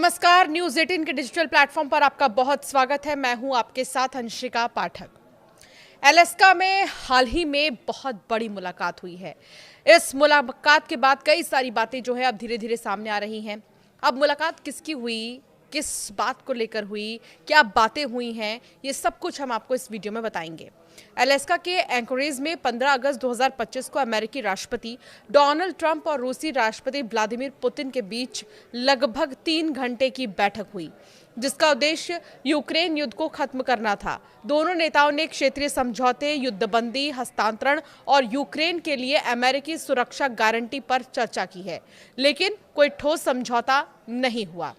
नमस्कार, न्यूज़ 18 के digital platform पर आपका बहुत स्वागत है। मैं हूं आपके साथ अंशिका पाठक। अलास्का में हाल ही में बहुत बड़ी मुलाकात हुई है। इस मुलाकात के बाद कई सारी बातें जो है अब धीरे धीरे सामने आ रही हैं। अब मुलाकात किसकी हुई, किस बात को लेकर हुई, क्या बातें हुई हैं, ये सब कुछ हम आपको इस वीडियो में बताएंगे। अलास्का के एंकोरेज में 15 अगस्त 2025 को अमेरिकी राष्ट्रपति डोनाल्ड ट्रंप और रूसी राष्ट्रपति व्लादिमीर पुतिन के बीच लगभग 3 घंटे की बैठक हुई, जिसका उद्देश्य यूक्रेन युद्ध को खत्म करना था। दोनों नेताओं ने क्षेत्रीय समझौते, युद्धबंदी, हस्तांतरण और यूक्रेन के लिए अमेरिकी सुरक्षा गारंटी पर चर्चा की है, लेकिन कोई ठोस समझौता नहीं हुआ।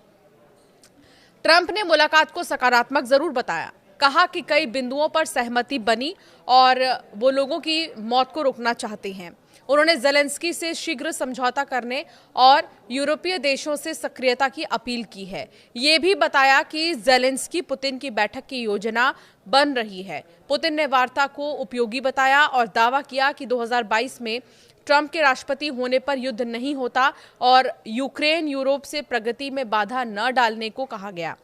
ट्रंप ने मुलाकात को सकारात्मक जरूर बताया, कहा कि कई बिंदुओं पर सहमति बनी और वो लोगों की मौत को रोकना चाहते हैं। उन्होंने ज़ेलेंस्की से शीघ्र समझौता करने और यूरोपीय देशों से सक्रियता की अपील की है। ये भी बताया कि ज़ेलेंस्की पुतिन की बैठक की योजना बन रही है। पुतिन ने वार्ता को उपयोगी बताया और दावा किया कि 2022 में ट्रंप के राष्ट्रपति होने पर युद्ध नहीं होता और यूक्रेन यूरोप से प्रगति में बाधा न डालने को कहा गया।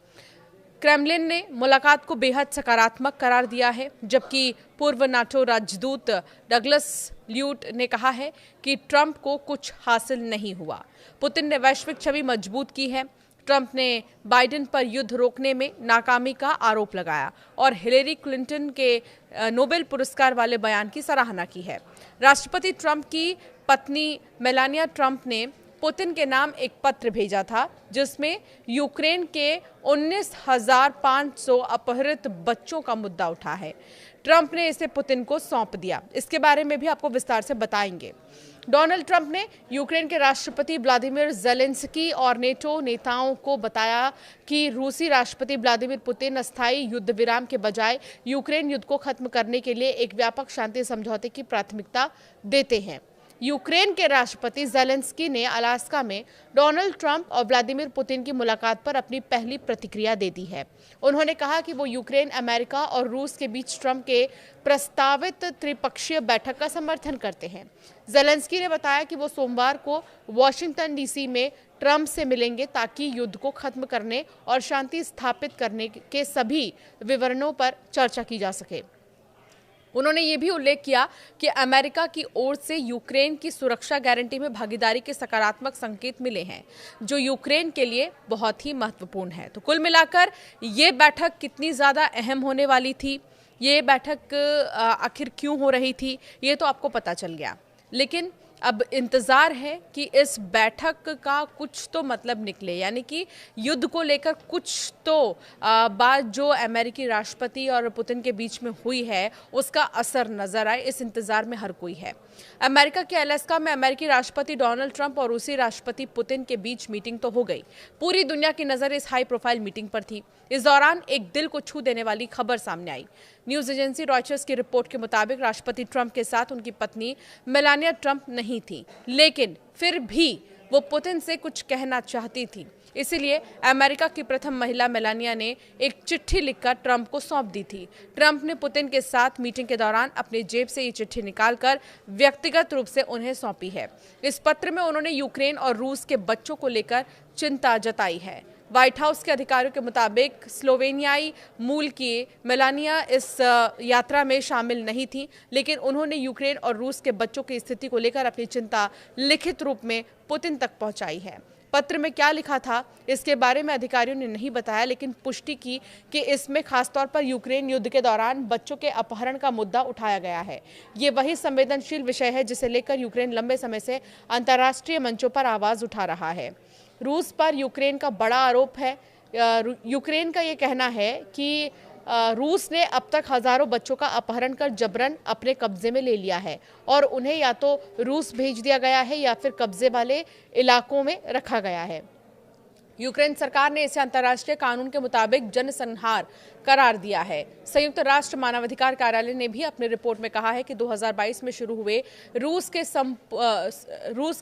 क्रेमलिन ने मुलाकात को बेहद सकारात्मक करार दिया है, जबकि पूर्व नाटो राजदूत डगलस ल्यूट ने कहा है कि ट्रंप को कुछ हासिल नहीं हुआ। पुतिन ने वैश्विक छवि मजबूत की है। ट्रंप ने बाइडेन पर युद्ध रोकने में नाकामी का आरोप लगाया और हिलेरी क्लिंटन के नोबेल पुरस्कार वाले बयान की सराहना की है। राष्ट्रपति ट्रंप की पत्नी मेलानिया ट्रंप ने पुतिन के नाम एक पत्र भेजा था, जिसमें यूक्रेन के 19,500 अपहृत बच्चों का मुद्दा उठा है। ट्रंप ने इसे पुतिन को सौंप दिया। इसके बारे में भी आपको विस्तार से बताएंगे। डोनाल्ड ट्रंप ने यूक्रेन के राष्ट्रपति व्लादिमीर ज़ेलेंस्की और नेटो नेताओं को बताया कि रूसी राष्ट्रपति व्लादिमीर पुतिन अस्थायी युद्ध विराम के बजाय यूक्रेन युद्ध को खत्म करने के लिए एक व्यापक शांति समझौते की प्राथमिकता देते हैं। यूक्रेन के राष्ट्रपति ज़ेलेंस्की ने अलास्का में डोनाल्ड ट्रंप और व्लादिमीर पुतिन की मुलाकात पर अपनी पहली प्रतिक्रिया दे दी है। उन्होंने कहा कि वो यूक्रेन, अमेरिका और रूस के बीच ट्रंप के प्रस्तावित त्रिपक्षीय बैठक का समर्थन करते हैं। ज़ेलेंस्की ने बताया कि वो सोमवार को वॉशिंगटन डीसी में ट्रंप से मिलेंगे ताकि युद्ध को खत्म करने और शांति स्थापित करने के सभी विवरणों पर चर्चा की जा सके। उन्होंने ये भी उल्लेख किया कि अमेरिका की ओर से यूक्रेन की सुरक्षा गारंटी में भागीदारी के सकारात्मक संकेत मिले हैं, जो यूक्रेन के लिए बहुत ही महत्वपूर्ण है। तो कुल मिलाकर ये बैठक कितनी ज़्यादा अहम होने वाली थी, ये बैठक आखिर क्यों हो रही थी, ये तो आपको पता चल गया। लेकिन अब इंतज़ार है कि इस बैठक का कुछ तो मतलब निकले, यानी कि युद्ध को लेकर कुछ तो बात जो अमेरिकी राष्ट्रपति और पुतिन के बीच में हुई है उसका असर नजर आए। इस इंतज़ार में हर कोई है। अमेरिका के अलास्का में अमेरिकी राष्ट्रपति डोनाल्ड ट्रंप और रूसी राष्ट्रपति पुतिन के बीच मीटिंग तो हो गई। पूरी दुनिया की नज़र इस हाई प्रोफाइल मीटिंग पर थी। इस दौरान एक दिल को छू देने वाली खबर सामने आई। न्यूज़ एजेंसी रॉयटर्स की रिपोर्ट के मुताबिक राष्ट्रपति ट्रंप के साथ उनकी पत्नी मेलानिया ट्रंप नहीं थी, लेकिन फिर भी वो पुतिन से कुछ कहना चाहती थी। इसीलिए अमेरिका की प्रथम महिला मेलानिया ने एक चिट्ठी लिखकर ट्रंप को सौंप दी थी। ट्रंप ने पुतिन के साथ मीटिंग के दौरान अपनी जेब से ये चिट्ठी निकालकर व्यक्तिगत रूप से उन्हें सौंपी है। इस पत्र में उन्होंने यूक्रेन और रूस के बच्चों को लेकर चिंता जताई है। व्हाइट हाउस के अधिकारियों के मुताबिक स्लोवेनियाई मूल की मेलानिया इस यात्रा में शामिल नहीं थी, लेकिन उन्होंने यूक्रेन और रूस के बच्चों की स्थिति को लेकर अपनी चिंता लिखित रूप में पुतिन तक पहुंचाई है। पत्र में क्या लिखा था इसके बारे में अधिकारियों ने नहीं बताया, लेकिन पुष्टि की कि इसमें खासतौर पर यूक्रेन युद्ध के दौरान बच्चों के अपहरण का मुद्दा उठाया गया है। ये वही संवेदनशील विषय है जिसे लेकर यूक्रेन लंबे समय से अंतर्राष्ट्रीय मंचों पर आवाज उठा रहा है। रूस पर यूक्रेन का बड़ा आरोप है। यूक्रेन का ये कहना है कि रूस ने अब तक हजारों बच्चों का अपहरण कर जबरन अपने कब्जे में ले लिया है और उन्हें या तो रूस भेज दिया गया है या फिर कब्जे वाले इलाकों में रखा गया है। यूक्रेन सरकार ने इसे अंतर्राष्ट्रीय कानून के मुताबिक जनसंहार करार दिया है। संयुक्त राष्ट्र मानवाधिकार कार्यालय ने भी अपनी रिपोर्ट में कहा है कि 2022 में शुरू हुए रूस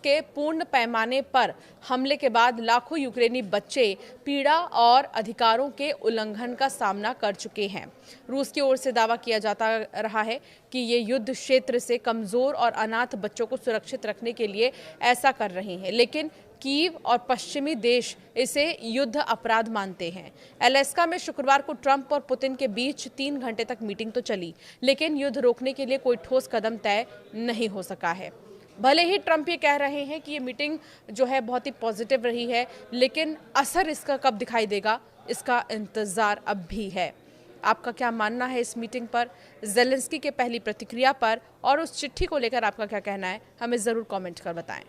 के पूर्ण पैमाने पर हमले के बाद लाखों यूक्रेनी बच्चे पीड़ा और अधिकारों के उल्लंघन का सामना कर चुके हैं। रूस की ओर से दावा किया जाता रहा है कि ये युद्ध क्षेत्र से कमजोर और अनाथ बच्चों को सुरक्षित रखने के लिए ऐसा कर रहे हैं, लेकिन कीव और पश्चिमी देश इसे युद्ध अपराध मानते हैं। अलास्का में शुक्रवार को ट्रंप और पुतिन के बीच 3 घंटे तक मीटिंग तो चली, लेकिन युद्ध रोकने के लिए कोई ठोस कदम तय नहीं हो सका है। भले ही ट्रंप ये कह रहे हैं कि ये मीटिंग जो है बहुत ही पॉजिटिव रही है, लेकिन असर इसका कब दिखाई देगा, इसका इंतजार अब भी है। आपका क्या मानना है इस मीटिंग पर, ज़ेलेंस्की के पहली प्रतिक्रिया पर और उस चिट्ठी को लेकर आपका क्या कहना है, हमें ज़रूर कमेंट कर बताएं।